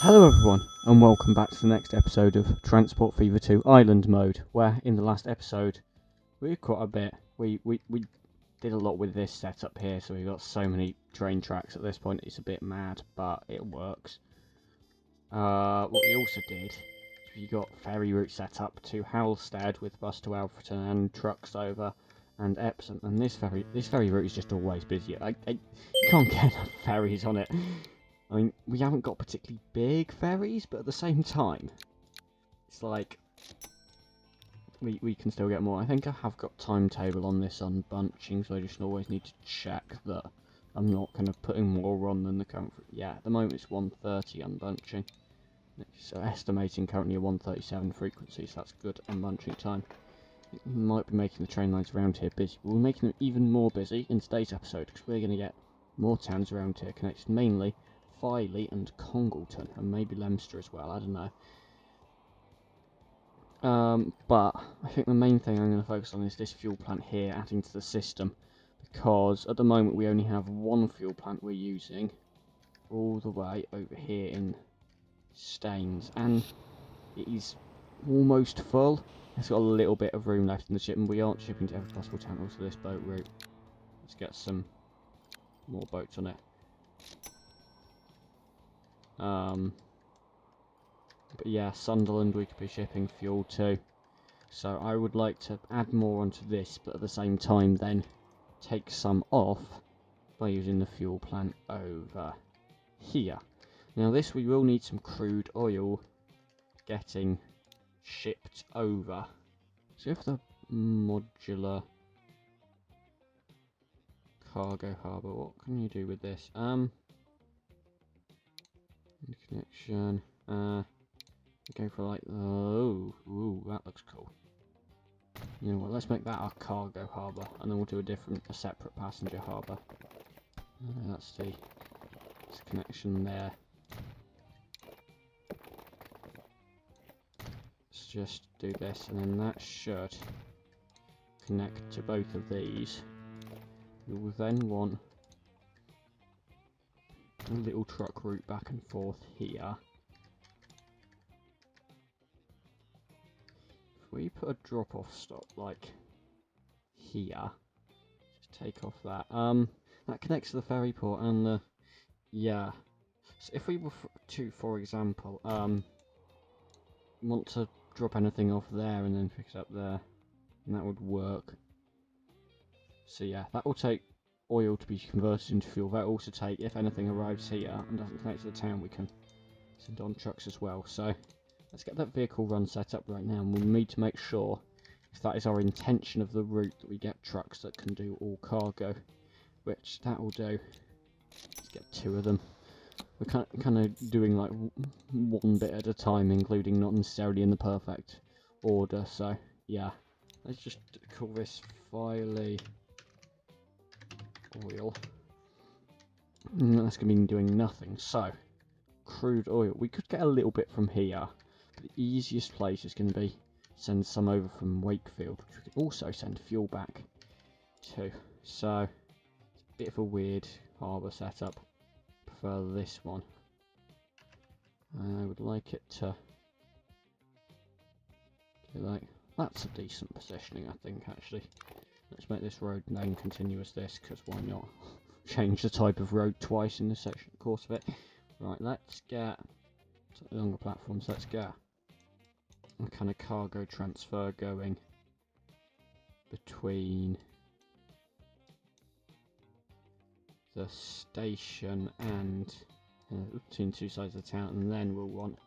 Hello everyone, and welcome back to the next episode of Transport Fever 2 Island Mode, where in the last episode we did quite a bit. We did a lot with this setup here, so we've got so many train tracks at this point, it's a bit mad, but it works. What we also did is we got ferry route set up to Halstead with bus to Alfreton and trucks over and Epsom, and this ferry route is just always busy. I can't get enough ferries on it. I mean, we haven't got particularly big ferries, but at the same time, it's like we can still get more. I think I have got timetable on this unbunching, so I just always need to check that I'm not kind of putting more on than the current. Yeah, at the moment it's 130 unbunching, so estimating currently a 137 frequency, so that's good unbunching time. We might be making the train lines around here busy, but we're making them even more busy in today's episode because we're going to get more towns around here connected mainly Filey and Congleton, and maybe Leicester as well, I don't know. But I think the main thing I'm going to focus on is this fuel plant here adding to the system, because at the moment we only have one fuel plant we're using all the way over here in Staines, and it is almost full. It's got a little bit of room left in the ship, and we aren't shipping to every possible town also this boat route. Let's get some more boats on it. But yeah, Sunderland we could be shipping fuel to. So I would like to add more onto this, but at the same time then take some off by using the fuel plant over here. Now this we will need some crude oil getting shipped over. So if the modular cargo harbour, what can you do with this? Connection. Go for like, ooh, that looks cool. You know what, let's make that our cargo harbour, and then we'll do a separate passenger harbour. That's the connection there. Let's just do this, and then that should connect to both of these. We will then want a little truck route back and forth here. If we put a drop-off stop like here, just take off that. That connects to the ferry port and the yeah. So if we were to, for example, want to drop anything off there and then pick it up there, and that would work. So yeah, that will take oil to be converted into fuel. That will also take, if anything arrives here and doesn't connect to the town, we can send on trucks as well. So let's get that vehicle run set up right now, and we'll need to make sure, if that is our intention of the route, that we get trucks that can do all cargo, which that will do. Let's get 2 of them. We're kind of doing like one bit at a time, including not necessarily in the perfect order, so yeah. Let's just call this Filey oil. That's going to be doing nothing, so crude oil. We could get a little bit from here. The easiest place is going to be send some over from Wakefield, which we could also send fuel back to. So it's a bit of a weird harbour setup. Prefer this one. I would like it to do like that's a decent positioning, I think. Actually, let's make this road name continuous. This, because why not? Change the type of road twice in the section course of it. Right, let's get longer platforms. Let's get a kind of cargo transfer going between the station and between 2 sides of the town, and then we'll want to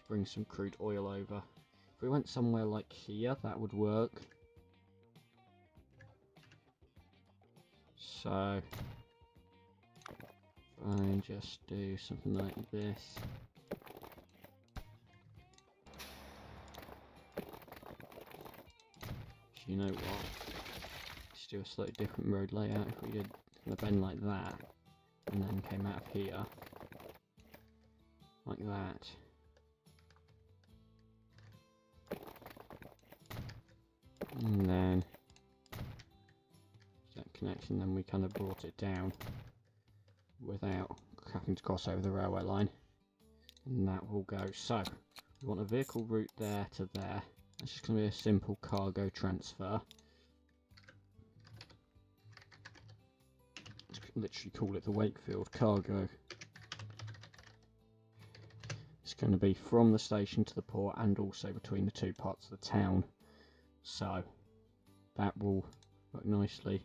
bring some crude oil over. If we went somewhere like here, that would work. So I just do something like this. You know what? Let's do a slightly different road layout. If we did a bend like that, and then came out of here like that. And then that connection, then we kind of brought it down without having to cross over the railway line. And that will go. So, we want a vehicle route there to there. That's just going to be a simple cargo transfer. Literally call it the Wakefield cargo. It's going to be from the station to the port and also between the two parts of the town. So that will work nicely.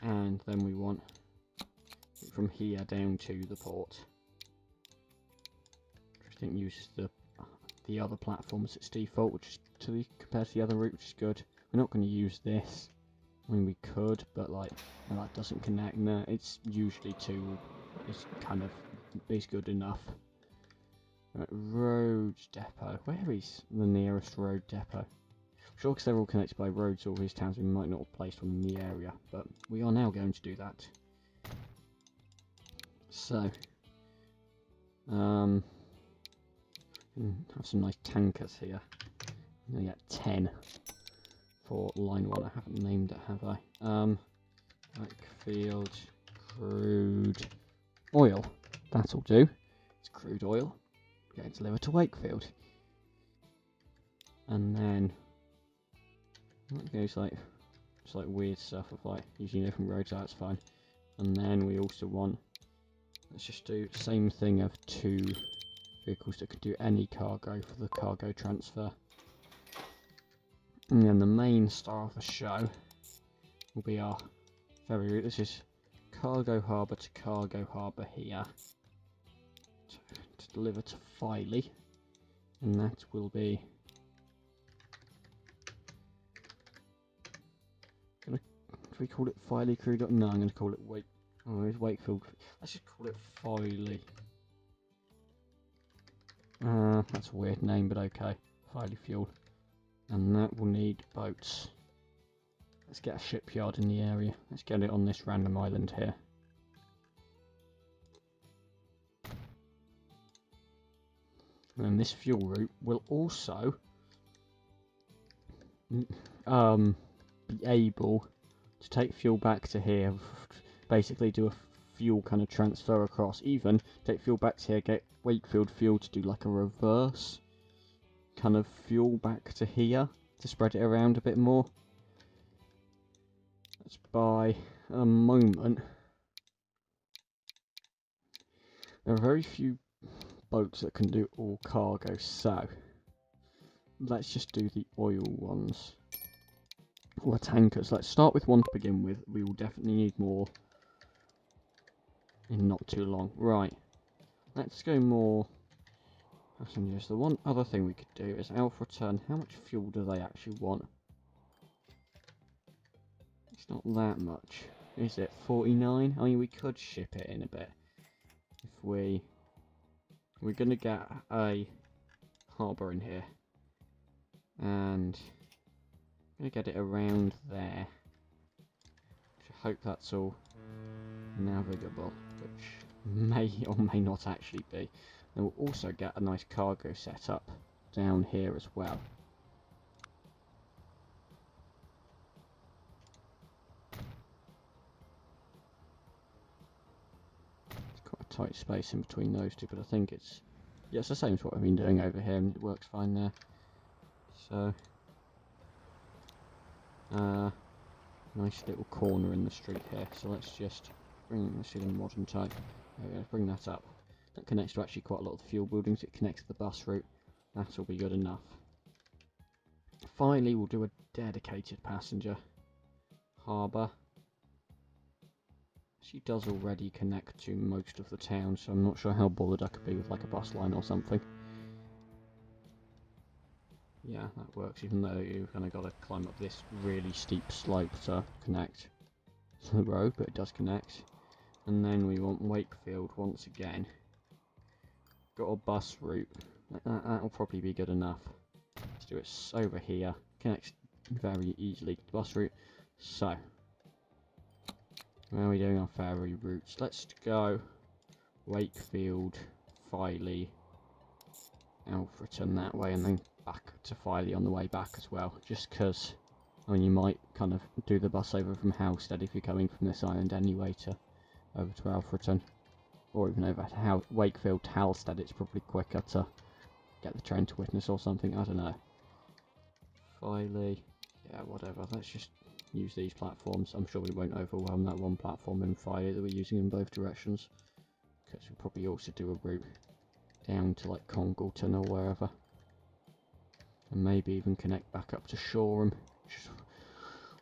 And then we want it from here down to the port. Which I think uses the other platform as its default, which is compared to the other route, which is good. We're not going to use this. I mean, we could, but like, no, that doesn't connect. No, it's usually is good enough. Right, road depot. Where is the nearest road depot? I'm sure because they're all connected by roads, all these towns, we might not have placed one in the area, but we are now going to do that. So, have some nice tankers here. I'm gonna get 10 for line 1. I haven't named it, have I? Wakefield crude oil. That'll do. It's crude oil. Getting delivered to Wakefield. And then it goes like it's like weird stuff of like using different roads, that's fine. And then we also want, let's just do the same thing of 2 vehicles that can do any cargo for the cargo transfer. And then the main star of the show will be our ferry route. This is cargo harbour to cargo harbour here to deliver to Filey, and that will be do we call it Filey Crude? No, I'm going to call it it's Wakefield. Let's just call it Filey. That's a weird name, but okay. Filey Fuel. And that will need boats. Let's get a shipyard in the area. Let's get it on this random island here. And then this fuel route will also be able to take fuel back to here, basically do a fuel kind of transfer across, even take fuel back to here, get Wakefield fuel to do like a reverse kind of fuel back to here to spread it around a bit more. Let's buy a moment. There are very few boats that can do all cargo, so let's just do the oil ones. Or tankers. Let's start with one to begin with. We will definitely need more in not too long. Right, let's go more passengers. The one other thing we could do is Alpha Return. How much fuel do they actually want? It's not that much, is it? 49? I mean, we could ship it in a bit. If we're going to get a harbour in here. And I'm going to get it around there. I hope that's all navigable, which may or may not actually be. And we'll also get a nice cargo set up down here as well. It's quite a tight space in between those two, but I think it's the same as what I've been doing over here, and it works fine there. So, nice little corner in the street here. So let's just let's do the modern type. Bring that up. That connects to actually quite a lot of the fuel buildings. It connects to the bus route. That'll be good enough. Finally, we'll do a dedicated passenger harbour. She does already connect to most of the town, so I'm not sure how bothered I could be with like a bus line or something. Yeah, that works, even though you've kind of got to climb up this really steep slope to connect to the road, but it does connect. And then we want Wakefield once again. Got a bus route. That'll probably be good enough. Let's do it over here. Connects very easily to the bus route. So, where are we doing our ferry routes? Let's go Wakefield, Filey, Alfreton that way, and then back to Filey on the way back as well. Just because, I mean, you might kind of do the bus over from Halstead if you're coming from this island anyway to over to Alfreton. or even over to Wakefield to Halstead, it's probably quicker to get the train to Witness or something, I don't know. Filey, yeah, whatever, let's just use these platforms. I'm sure we won't overwhelm that one platform in Filey that we're using in both directions, because we'll probably also do a route down to like Congleton or wherever, and maybe even connect back up to Shoreham, which is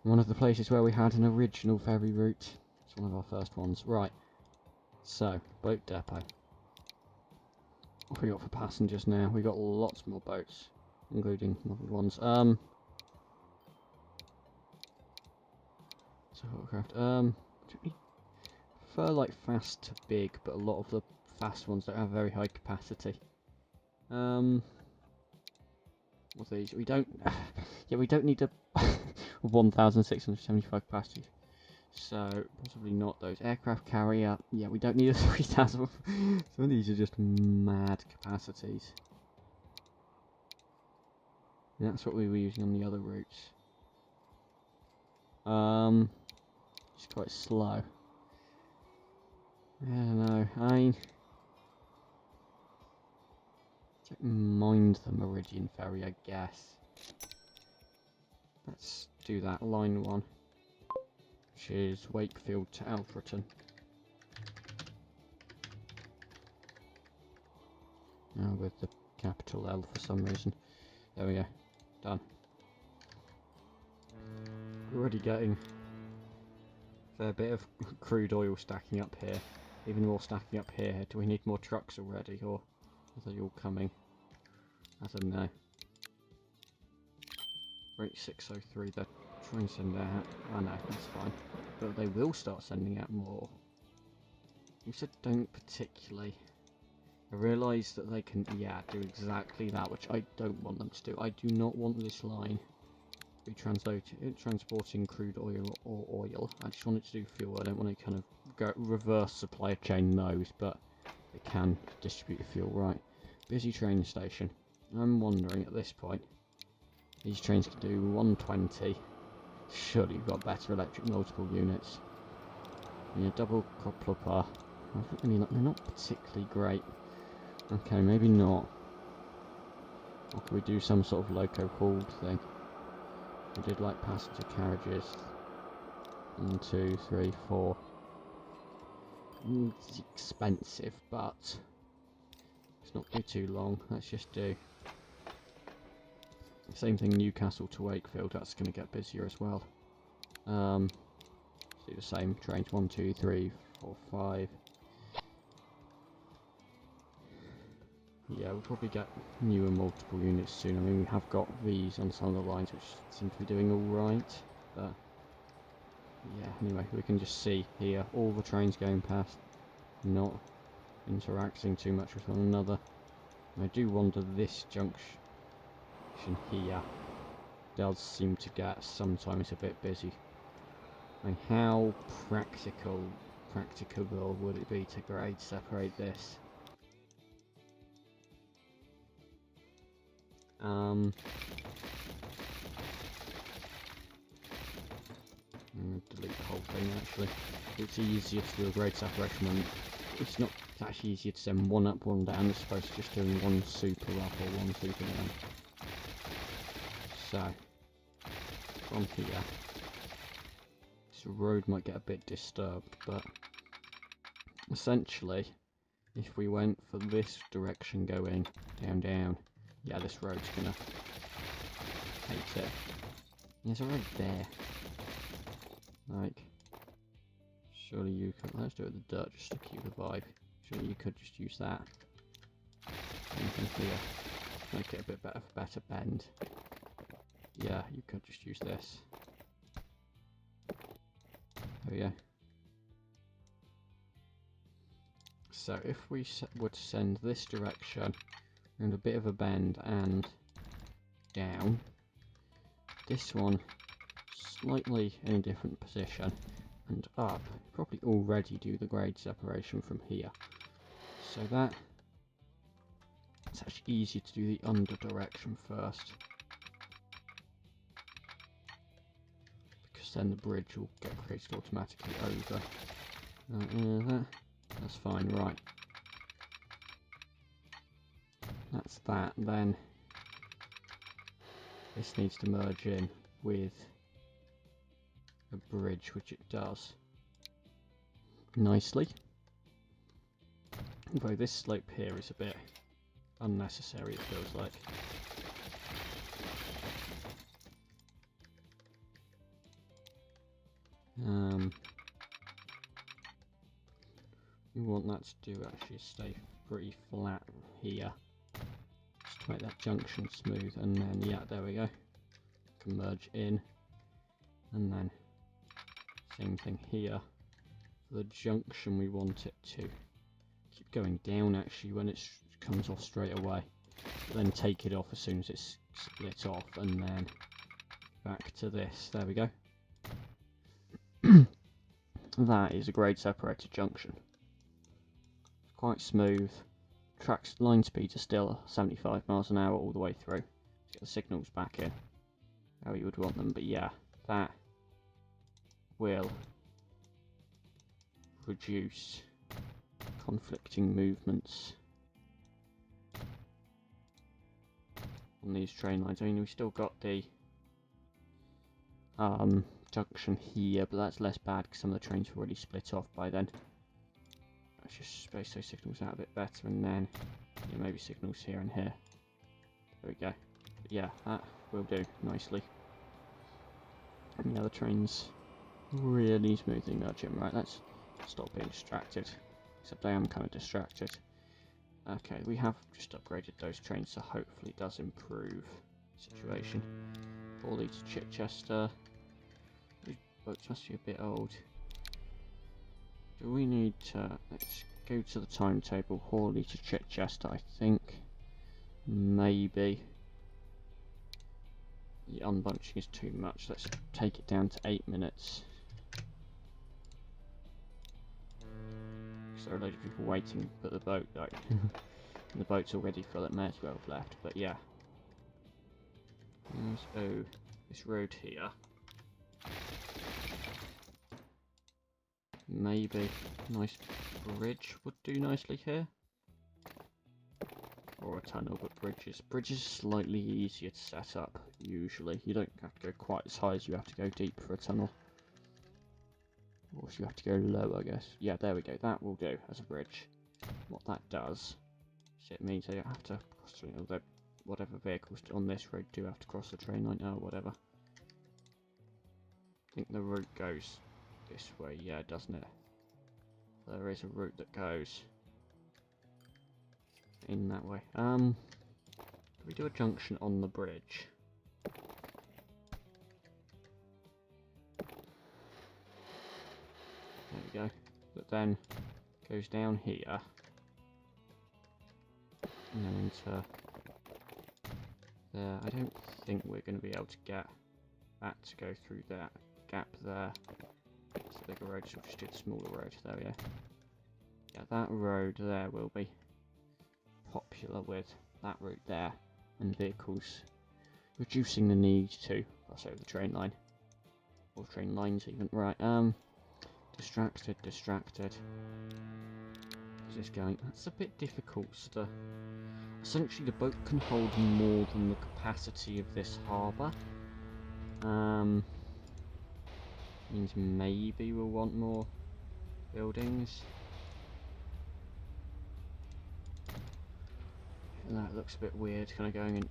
one of the places where we had an original ferry route. It's one of our first ones. Right, so boat depot. What have we got for passengers now? We got lots more boats, including other ones. So hovercraft. Do we prefer like fast to big, but a lot of the fast ones don't have very high capacity. What's these? We don't. Yeah, we don't need a 1,675 capacity. So possibly not those. Aircraft carrier. Yeah, we don't need a 3,000. Some of these are just mad capacities. And that's what we were using on the other routes. It's quite slow. I don't know. I don't mind the Meridian ferry, I guess. Let's do that. Line 1, which is Wakefield to Alfreton. Now with the capital L for some reason. There we go. Done. We're already getting a fair bit of crude oil stacking up here. Even more stacking up here. Do we need more trucks already, or are they all coming? I don't know. Rate 603, they're trying to send out. Oh no, that's fine. But they will start sending out more. You said don't particularly. I realise that they can, yeah, do exactly that, which I don't want them to do. I do not want this line to be transporting crude oil or oil. I just want it to do fuel. I don't want to kind of go reverse supply chain those, but they can distribute the fuel. Right. Busy train station. I'm wondering at this point, these trains can do 120. Surely you've got better electric multiple units. Yeah, double coupler. They're not particularly great. Okay, maybe not. Or could we do some sort of loco hauled thing? We did like passenger carriages. 1, 2, 3, 4. It's expensive, but it's not going to be too long. Let's just do same thing, Newcastle to Wakefield. That's going to get busier as well. Do the same trains. 1, 2, 3, 4, 5. Yeah, we'll probably get newer multiple units soon. I mean, we have got these on some of the lines which seem to be doing alright, but yeah, anyway, we can just see here all the trains going past, not interacting too much with one another. And I do wonder, this junction here does seem to get sometimes a bit busy. I mean, how practicable would it be to grade separate this? I'm going to delete the whole thing actually. It's easier to do a grade separation when it's not. It's actually easier to send one up, one down, as opposed to just doing one super up or one super down. So, from here, this road might get a bit disturbed, but essentially, if we went for this direction going down, yeah, this road's gonna hate it. There's a road there. Like, surely you could. Let's do it with the dirt just to keep the vibe. Surely you could just use that. Anything here. Make it a bit better bend. Yeah, you could just use this. There we go. So if we were to send this direction around a bit of a bend and down, this one slightly in a different position and up, probably already do the grade separation from here. So it's actually easier to do the under direction first, because then the bridge will get created automatically over. That's fine, right. That's that. Then this needs to merge in with a bridge, which it does nicely. Although this slope here is a bit unnecessary, it feels like. We want that to do actually stay pretty flat here, just to make that junction smooth, and then yeah, there we go. Can merge in, and then same thing here. For the junction, we want it to keep going down actually when it comes off straight away, but then take it off as soon as it's split off, and then back to this. There we go. That is a grade separated junction. Quite smooth. Track's line speeds are still 75 miles an hour all the way through. Get the signals back in how you would want them, but yeah, that will reduce conflicting movements on these train lines. I mean, we've still got the junction here, but that's less bad because some of the trains have already split off by then. Let's just space those signals out a bit better, and then yeah, maybe signals here and here. There we go. But yeah, that will do nicely. And the other trains really smoothly merging. Right, let's stop being distracted. Except I am kind of distracted. Okay, we have just upgraded those trains, so hopefully it does improve the situation. Hawley to Chichester. These boats must be a bit old. Do we need to... let's go to the timetable. Hawley to Chichester, I think. Maybe. The unbunching is too much. Let's take it down to 8 minutes. Because there are a load of people waiting for the boat, like, the boat's already full, it may as well have left, but yeah. So, this road here. Maybe a nice bridge would do nicely here. Or a tunnel, but bridges are slightly easier to set up, usually. You don't have to go quite as high as you have to go deep for a tunnel. Or you have to go low, I guess. Yeah, there we go, that will do as a bridge. What that does is it means they don't have to cross the, although whatever vehicles on this road do have to cross the train line, or whatever. I think the route goes this way, yeah, doesn't it? There is a route that goes in that way. Do we do a junction on the bridge? There we go. That then goes down here and then into there. I don't think we're going to be able to get that to go through that gap there. It's the bigger road, so we'll just do the smaller road. There we go. Yeah, that road there will be popular with that route there, and vehicles, reducing the need to cross over the train line, or train lines even. Right, distracted. How's this going? That's a bit difficult. So essentially the boat can hold more than the capacity of this harbour. Means maybe we'll want more buildings. And that looks a bit weird, kind of going in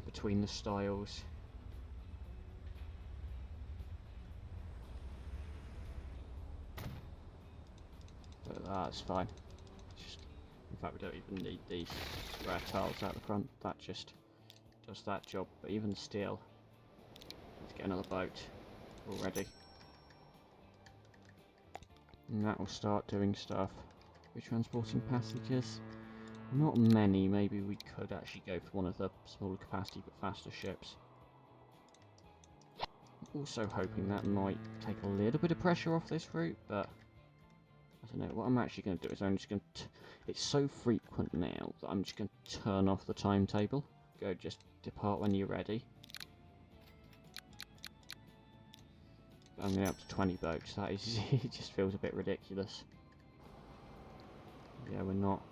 between the styles. But that's fine. In fact, we don't even need these square tiles out the front. That just does that job. But even still, let's get another boat already. And that will start doing stuff. We're transporting passengers. Not many. Maybe we could actually go for one of the smaller capacity but faster ships. Also hoping that might take a little bit of pressure off this route, but I don't know. What I'm actually going to do is I'm just going to... It's so frequent now that I'm just going to turn off the timetable. Go just depart when you're ready. I'm going up to 20 boats. That is... it just feels a bit ridiculous. Yeah, we're not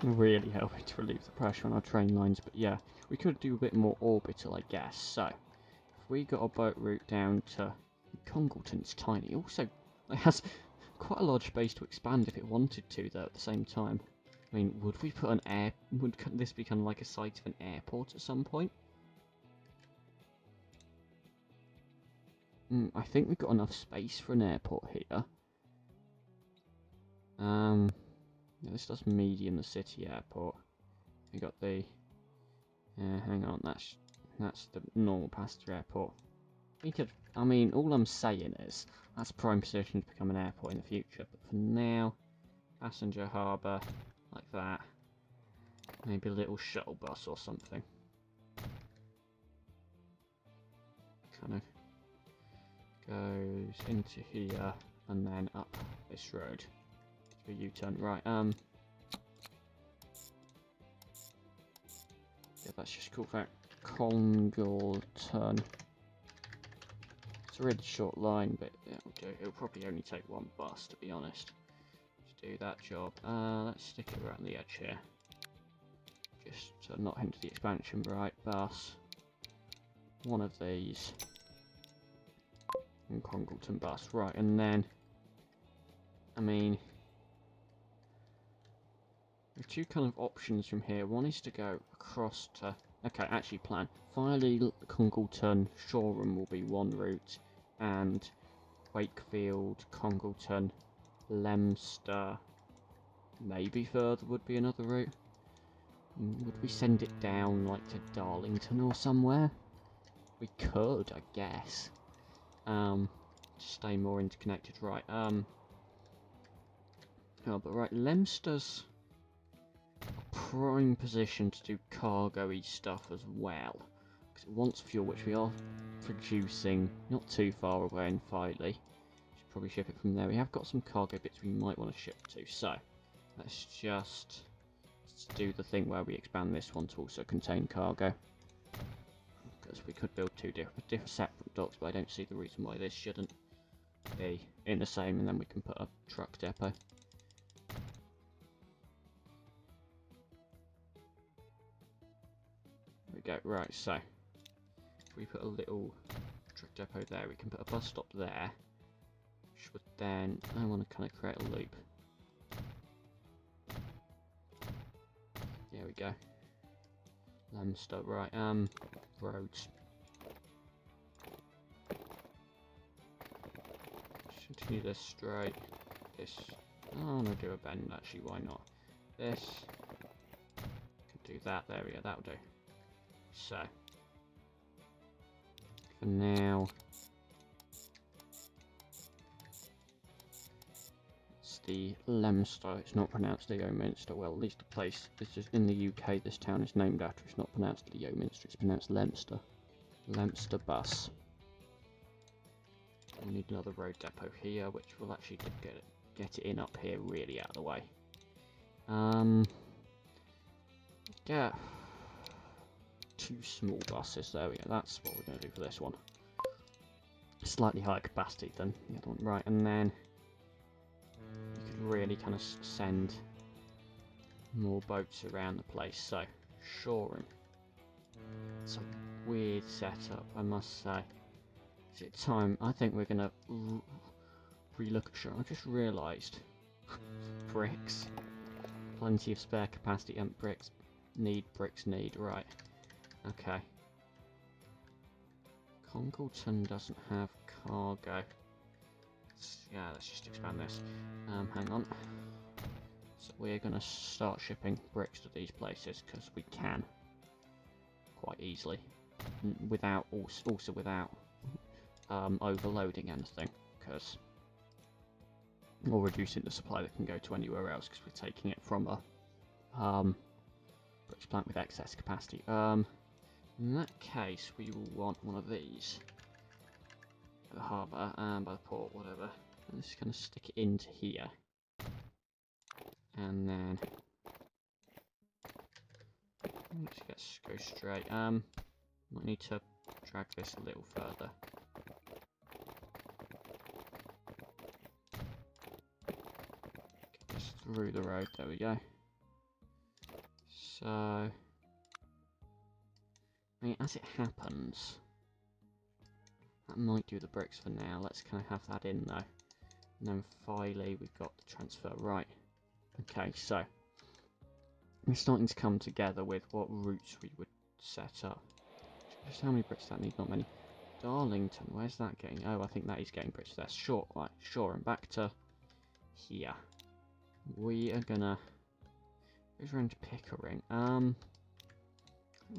really helping to relieve the pressure on our train lines, but yeah, we could do a bit more orbital, I guess. So, if we got a boat route down to Congleton's tiny, also it has quite a large space to expand if it wanted to, though, at the same time. I mean, would we put would this be kind of like a site of an airport at some point? I think we've got enough space for an airport here. Yeah, this does medium the city airport. We got the. Hang on, that's the normal passenger airport. We could. I mean, all I'm saying is that's prime position to become an airport in the future. But for now, passenger harbour like that. Maybe a little shuttle bus or something. Kind of goes into here and then up this road. Do a U-turn, right? Yeah, that's just called that Congleton. It's a really short line, but it'll do. It'll probably only take one bus, to be honest, to do that job. Let's stick it right on the edge here, just to not hinder the expansion. Right, bus. One of these. And Congleton bus. Right, and then, I mean, there are two kind of options from here. One is to go across to. Okay, actually plan. Finally, Congleton, Shoreham will be one route, and Wakefield, Congleton, Leominster, maybe further would be another route. Would we send it down, like, to Darlington or somewhere? We could, I guess. To stay more interconnected, right, oh, but right, Leominster's prime position to do cargo-y stuff as well, because it wants fuel, which we are producing not too far away in Filey. Should probably ship it from there. We have got some cargo bits we might want to ship to, so let's just do the thing where we expand this one to also contain cargo, because we could build two different separate docks, but I don't see the reason why this shouldn't be in the same, and then we can put a truck depot. Go right, so if we put a little truck depot there, we can put a bus stop there, which would then, I want to kind of create a loop. There we go. Leominster, right, roads. Continue this straight. This, I want to do a bend actually, why not? This, can do that, there we go, that'll do. So, for now, it's the Leominster. It's not pronounced Leominster. Well, at least the place, this is in the UK, this town is named after. It's not pronounced Leominster, it's pronounced Leominster. Leominster bus. We need another road depot here, which will actually get it in up here, really out of the way. Yeah. Two small buses, there we go, that's what we're going to do for this one. Slightly higher capacity than the other one, right, and then you could really kind of send more boats around the place. So, Shoreham. It's a weird setup, I must say. Is it time? I think we're going to relook at Shoreham. I just realised. Bricks. Plenty of spare capacity and bricks need, right. Okay. Congleton doesn't have cargo. Yeah, let's just expand this. Hang on. So we're going to start shipping bricks to these places because we can quite easily, without also without overloading anything, because or reducing the supply that can go to anywhere else because we're taking it from a bricks plant with excess capacity. In that case, we will want one of these. By the harbour, and by the port, whatever. And just kind of stick it into here. And then... let's go straight. Might need to drag this a little further. Get this through the road. There we go. So, I mean, as it happens, that might do the bricks for now. Let's kind of have that in though. And then finally, we've got the transfer. Right. Okay, so we're starting to come together with what routes we would set up. Just how many bricks does that need? Not many. Darlington, where's that getting? Oh, I think that is getting bricks there. Sure, right, sure, and back to here. We are gonna go around to Pickering. We're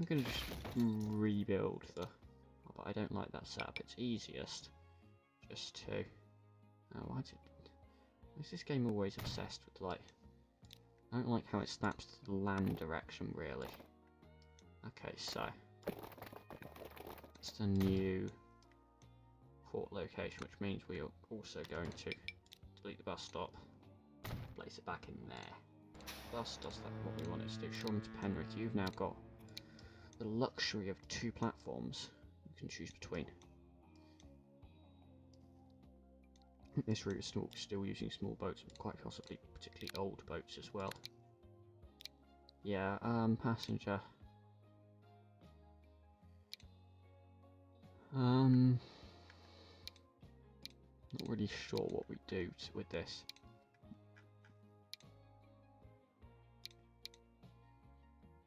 gonna just rebuild the. Oh, but I don't like that setup. It's easiest just to. Oh, why is this game always obsessed with like? I don't like how it snaps to the land direction really. Okay, so it's the new port location, which means we are also going to delete the bus stop, place it back in there. Bus does that what we want it to do. Shoreham to Penrith, you've now got the luxury of 2 platforms you can choose between. This route is still using small boats, quite possibly particularly old boats as well. Yeah, passenger. Not really sure what we do with this.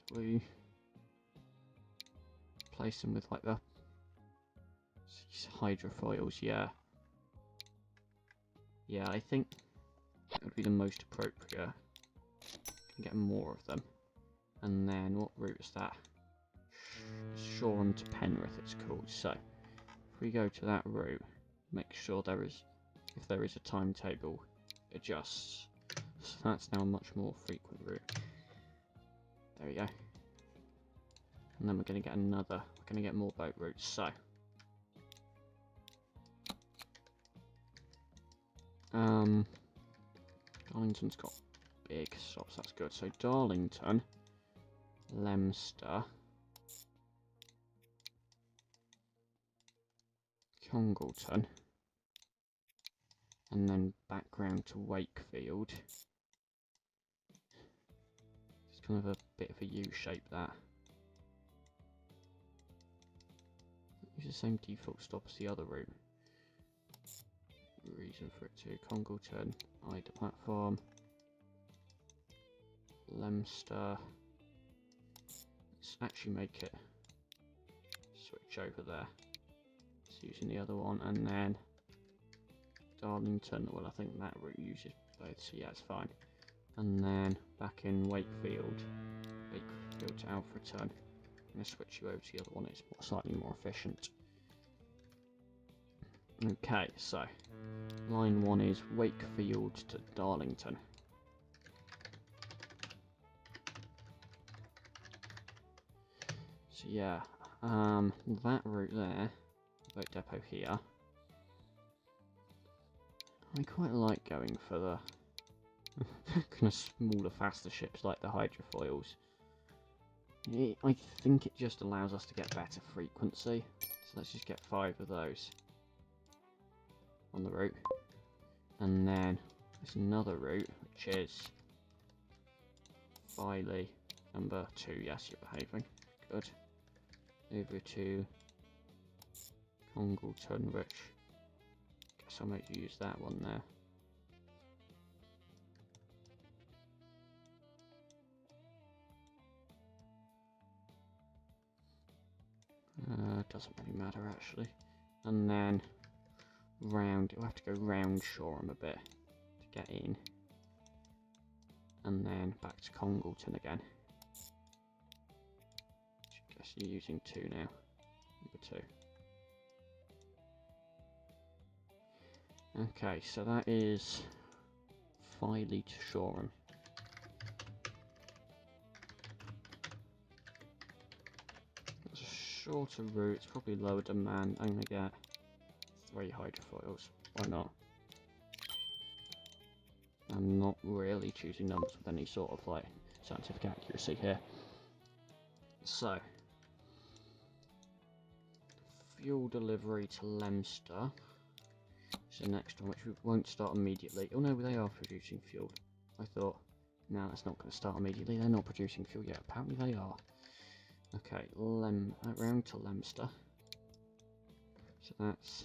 Do we place them with like the hydrofoils? Yeah. Yeah, I think that would be the most appropriate. Can get more of them. And then what route is that? Shoreham to Penrith it's called. So if we go to that route, make sure if there is a timetable, adjusts. So that's now a much more frequent route. There we go. And then we're going to get more boat routes. So Darlington's got big stops, that's good. So Darlington, Leicester, Congleton, and then back round to Wakefield. It's kind of a bit of a U shape that. Use the same default stop as the other route. Reason for it to Congleton, Ida platform, Leicester. Let's actually make it switch over there. It's using the other one, and then Darlington. Well, I think that route uses both, so yeah, it's fine. And then back in Wakefield to Alfreton. I'm going to switch you over to the other one. It's slightly more efficient. Okay, so line 1 is Wakefield to Darlington. So yeah, that route there, boat depot here. I quite like going for the kind of smaller, faster ships like the hydrofoils. I think it just allows us to get better frequency. So let's just get 5 of those on the route. And then there's another route, which is Filey number 2. Yes, you're behaving. Good. Over to Congleton, which guess I'll make you use that one there. Doesn't really matter actually. And then round, you'll have to go round Shoreham a bit to get in. And then back to Congleton again. I guess you're using 2 now. Number 2. Okay, so that is Filey to Shoreham. It's a shorter route, it's probably lower demand. I'm going to get 3 hydrofoils. Why not? I'm not really choosing numbers with any sort of like scientific accuracy here. So, fuel delivery to Leicester is the next one, which we won't start immediately. Oh no, they are producing fuel. I thought, no, that's not going to start immediately. They're not producing fuel yet. Apparently they are. Okay, round to Leicester. So that's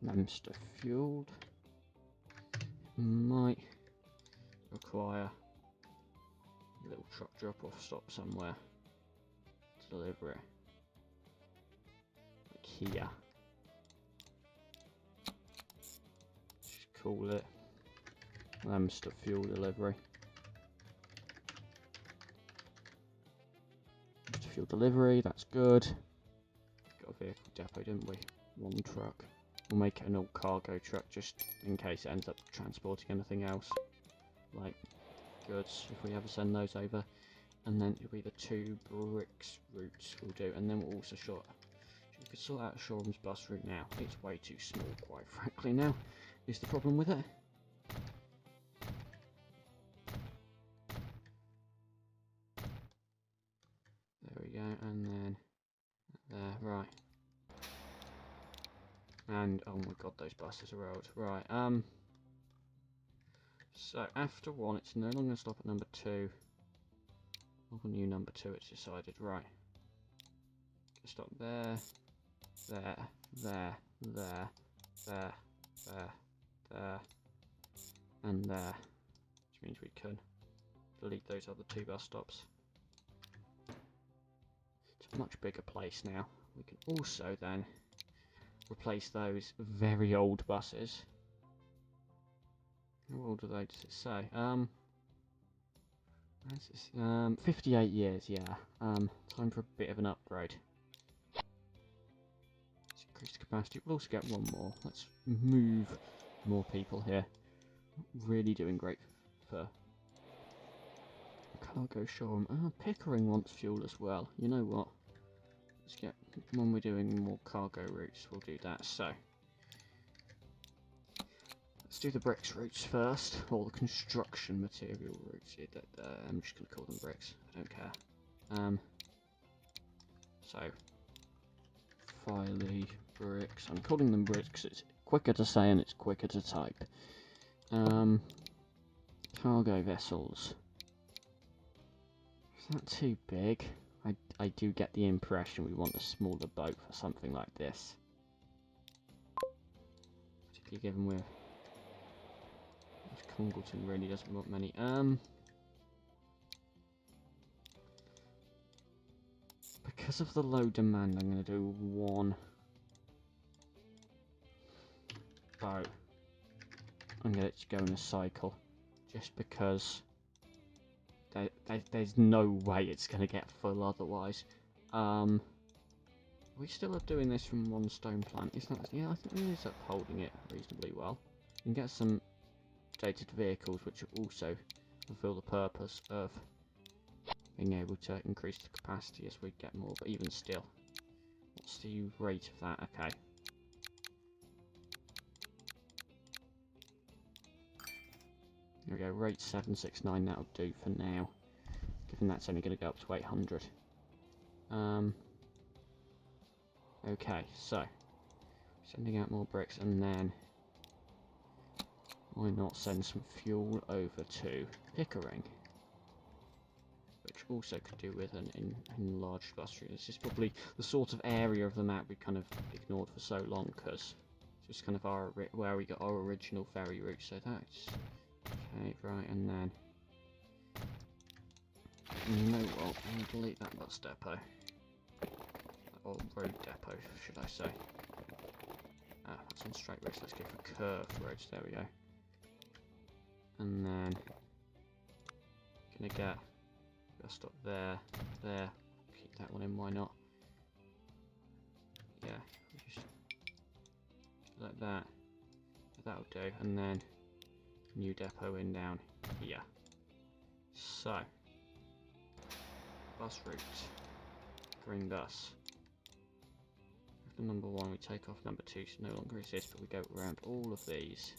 Leicester fueled. Might require a little truck drop-off stop somewhere to deliver it. Like here. Just call it Leicester fuel delivery. Leicester fuel delivery, that's good. Got a vehicle depot, didn't we? One truck. We'll make it an old cargo truck just in case it ends up transporting anything else. Like goods, if we ever send those over. And then it'll be the 2 bricks routes we'll do. And then we'll also we could sort out Shoreham's bus route now. It's way too small, quite frankly, now. Is the problem with it? There we go, and then there, right. And, oh my god, those buses are old. Right, so after 1, it's no longer going to stop at number 2. Or new number 2, it's decided. Right. Stop there, there, there, there, there, there, there, and there. Which means we can delete those other 2 bus stops. It's a much bigger place now. We can also then replace those very old buses. How old are they, does it say? 58 years, yeah. Time for a bit of an upgrade. Let's increase the capacity. We'll also get one more. Let's move more people here. Really doing great for cargo Shoreham. Pickering wants fuel as well. You know what? Let's get, when we're doing more cargo routes, we'll do that. So, let's do the bricks routes first, or the construction material routes. I'm just going to call them bricks, I don't care. So, Filey bricks. I'm calling them bricks, it's quicker to say and it's quicker to type. Cargo vessels. Is that too big? I do get the impression we want a smaller boat for something like this. Particularly given we're... Congleton really doesn't want many. Because of the low demand, I'm going to do 1 boat and get it to go in a cycle. Just because there's no way it's going to get full otherwise. We still are doing this from 1 stone plant. Is that, yeah, I think it is upholding it reasonably well. You can get some updated vehicles which will also fulfill the purpose of being able to increase the capacity as we get more, but even still, what's the rate of that? Okay. There we go, rate 769, that'll do for now, given that's only going to go up to 800. Okay, so, sending out more bricks, and then why not send some fuel over to Pickering? Which also could do with an enlarged bus route. This is probably the sort of area of the map we kind of ignored for so long, because it's just kind of where we got our original ferry route. So that's okay, right, and then you know what? I'll delete that bus depot, or road depot, should I say? That's on straight roads. Let's go for curved roads. There we go. And then gonna get. I'll stop there, there, keep that one in, why not? Yeah, just like that, that'll do, and then new depot in down here. So, bus route, green bus. After number 1 we take off number 2, so no longer exists, but we go around all of these.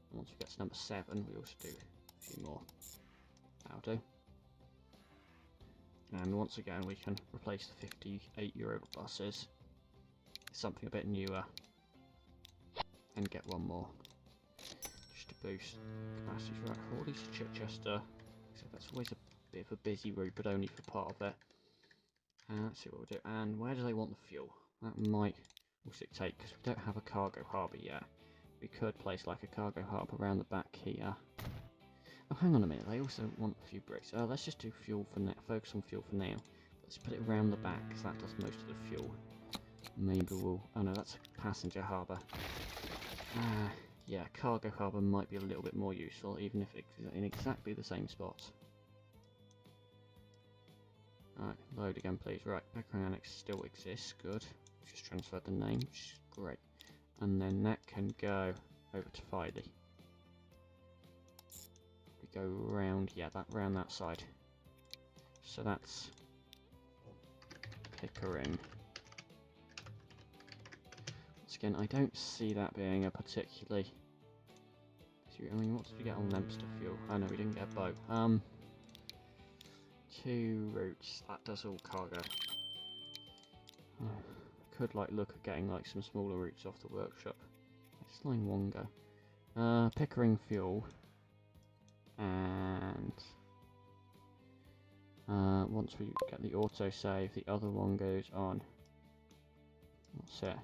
And once we get to number 7 we also do a few more. That'll do. And once again we can replace the 58-year-old buses with something a bit newer and get one more. boost capacity. Right, Hawley's to Chichester. So that's always a bit of a busy route, but only for part of it. And let's see what we'll do. And where do they want the fuel? That might will dictate, because we don't have a cargo harbour yet. We could place like a cargo harbour around the back here. Oh, hang on a minute, they also want a few bricks. Let's just do fuel for now. Focus on fuel for now. Let's put it around the back, because that does most of the fuel. Maybe we'll... Oh no, that's a passenger harbour. Yeah, cargo harbour might be a little bit more useful, even if it's in exactly the same spot. Alright, load again please. Right, Pickering Annex still exists, good. Just transferred the name, which is great. And then that can go over to Filey. We go round, yeah, round that side. So that's Pickering. Once again, I don't see that being a particularly... I mean, what did we get on Leinster fuel? Oh no, we didn't get a boat. 2 routes, that does all cargo. Could like look at getting like some smaller routes off the workshop. Let's line 1 go. Pickering fuel. And once we get the autosave, the other one goes on. What's it?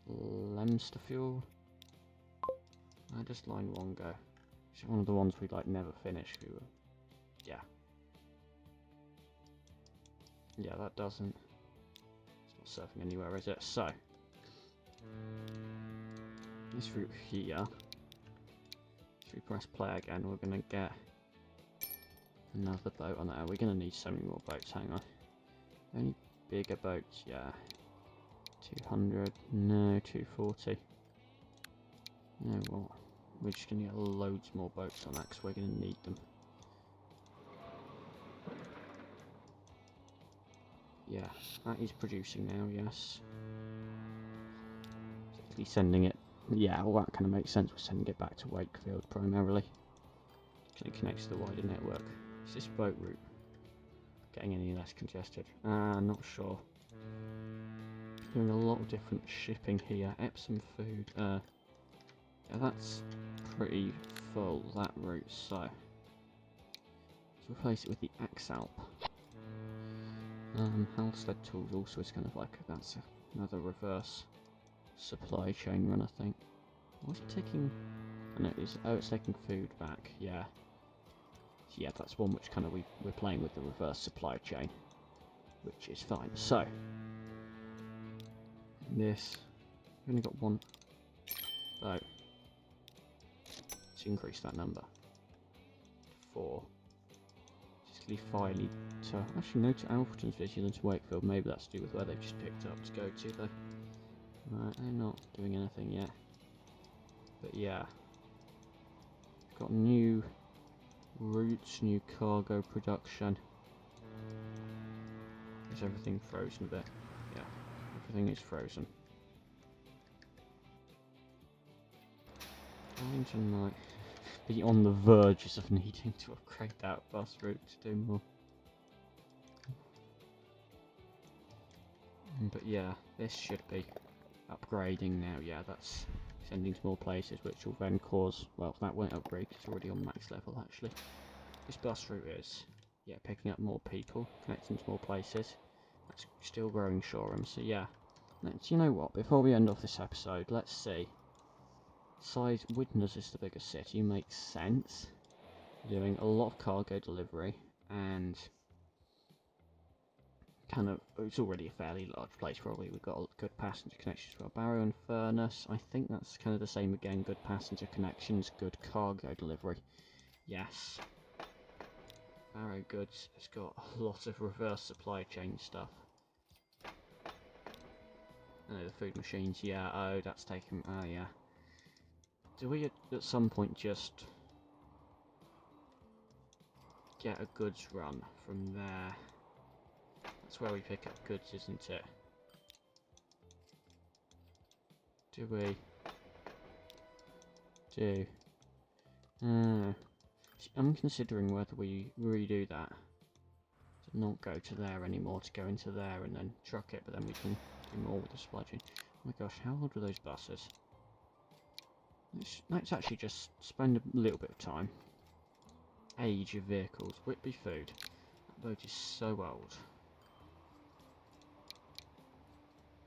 Leinster fuel. Just line 1 go. It's one of the ones we like never finish. Yeah. Yeah, that doesn't. It's not surfing anywhere, is it? So this route here. If we press play again, we're gonna get another boat on there. We're gonna need so many more boats. Hang on. Any bigger boats? Yeah. 200. No, 240. You know what? We're just gonna get loads more boats on that because we're gonna need them. Yeah, that is producing now, yes. Particularly sending it. Yeah, well, that kind of makes sense. We're sending it back to Wakefield primarily. Because it connects to the wider network. Is this boat route getting any less congested? Not sure. Doing a lot of different shipping here. Epsom food. Yeah, that's pretty full, that route, so let's replace it with the Axalp. Halstead Tools also is kind of like, that's another reverse supply chain run, I think. Was it taking... Oh, no, it's taking food back, yeah. Yeah, that's one which kind of we're playing with the reverse supply chain, which is fine. So, this, we've only got 1 boat. Let's increase that number to 4. Basically, Filey to... Actually, no to Alfreton's Vigilance Wakefield. Maybe that's to do with where they've just picked up to go to, though. Right, they're not doing anything yet. But yeah. Got new routes, new cargo production. Is everything frozen a bit? Yeah, everything is frozen. Darlington might be on the verges of needing to upgrade that bus route to do more. But yeah, this should be upgrading now. Yeah, that's sending to more places, which will then cause... Well, that won't upgrade because it's already on max level, actually. This bus route is, yeah, picking up more people, connecting to more places. That's still growing Shoreham, so yeah. Let's, you know what, before we end off this episode, let's see. Size, Widnes is the biggest city, makes sense. Doing a lot of cargo delivery, and kind of, it's already a fairly large place probably. We've got good passenger connections for Barrow and Furness. I think that's kind of the same again, good passenger connections, good cargo delivery. Yes. Barrow Goods has got a lot of reverse supply chain stuff. Oh, the food machines, yeah, oh, that's taken, oh yeah. Do we at some point just get a goods run from there? That's where we pick up goods, isn't it? Do we? Do. I'm considering whether we redo that. To not go to there anymore, to go into there and then truck it, but then we can do more with the supply chain. Oh my gosh, how old are those buses? Let's actually just spend a little bit of time. Age of vehicles. Whitby food. That boat is so old.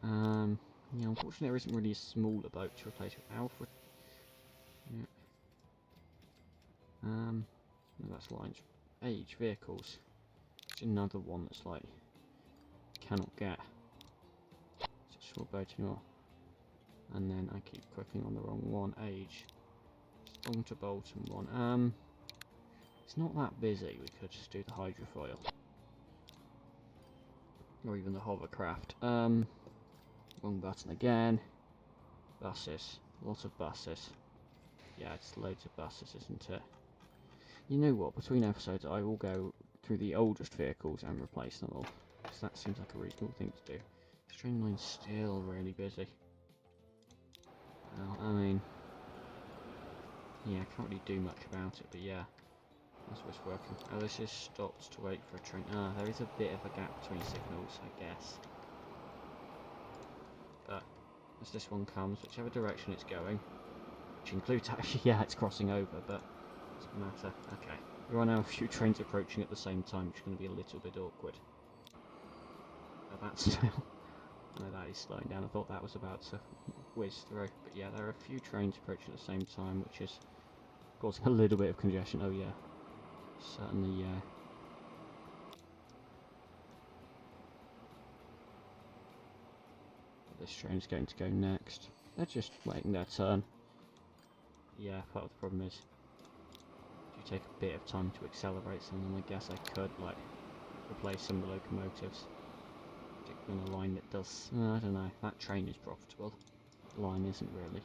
Yeah, unfortunately there isn't really a smaller boat to replace with Alfred. Yeah. No, that's lines. Age vehicles. It's another one that's like cannot get. It's a short boat anymore. And then I keep clicking on the wrong one. Age. On to Bolton one. It's not that busy. We could just do the hydrofoil. Or even the hovercraft. Wrong button again. Buses. A lot of buses. Yeah, it's loads of buses, isn't it? You know what? Between episodes, I will go through the oldest vehicles and replace them all. Because that seems like a reasonable thing to do. This train line's still really busy. Well, I mean... yeah, I can't really do much about it, but yeah. That's what's working. Oh, this is stopped to wait for a train. Ah, there is a bit of a gap between signals, I guess. But as this one comes, whichever direction it's going, which includes actually, yeah, it's crossing over, but it doesn't matter. Okay. There are now a few trains approaching at the same time, which is going to be a little bit awkward. But that's still... no, that is slowing down. I thought that was about to whiz through. But yeah, there are a few trains approaching at the same time, which is causing a little bit of congestion. Oh yeah. Certainly, yeah. This train's going to go next. They're just waiting their turn. Yeah, part of the problem is if you take a bit of time to accelerate some of them, I guess I could, like, replace some of the locomotives. Particularly on a line that does... I don't know, that train is profitable. The line isn't really.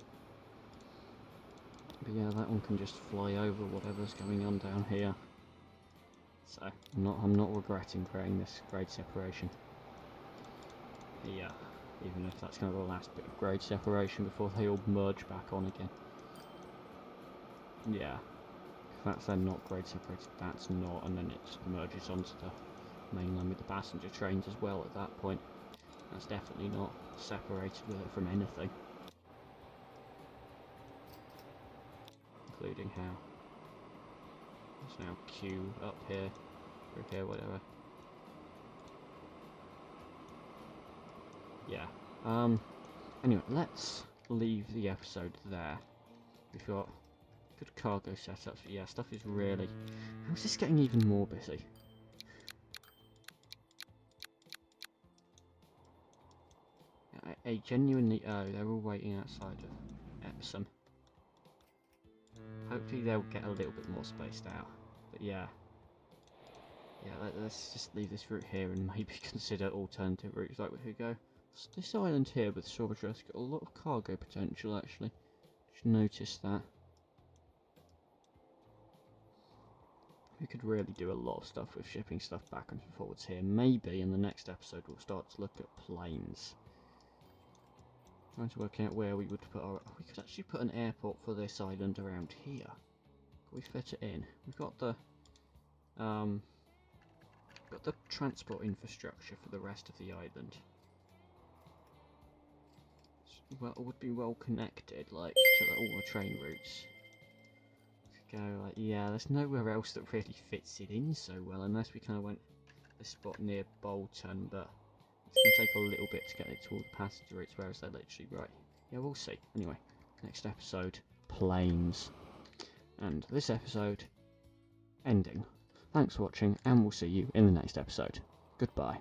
But yeah, that one can just fly over whatever's going on down here. So, I'm not regretting creating this grade separation. Yeah, even if that's kind of the last bit of grade separation before they all merge back on again. Yeah, if that's then not grade separated, that's not, and then it merges onto the main line with the passenger trains as well at that point. That's definitely not separated with it from anything. Including how there's now Q up here, through here, whatever. Yeah. Anyway, let's leave the episode there. We've got good cargo setups, but yeah, stuff is really... how's this getting even more busy? I genuinely... oh, they're all waiting outside of Epsom. Hopefully they'll get a little bit more spaced out. But yeah. Yeah, let's just leave this route here and maybe consider alternative routes. Like, we could go... this island here with Silvershaw's got a lot of cargo potential, actually. Just noticed that. We could really do a lot of stuff with shipping stuff back and forwards here. Maybe in the next episode we'll start to look at planes. Trying to work out where we would put our... we could actually put an airport for this island around here. Could we fit it in? We've got the transport infrastructure for the rest of the island. Well, it would be well connected, like, to all the train routes. Go like, yeah, there's nowhere else that really fits it in so well, unless we kind of went this spot near Bolton, but it's going to take a little bit to get it to all the passenger routes, whereas they're literally right. Yeah, we'll see. Anyway, next episode, planes. And this episode, ending. Thanks for watching, and we'll see you in the next episode. Goodbye.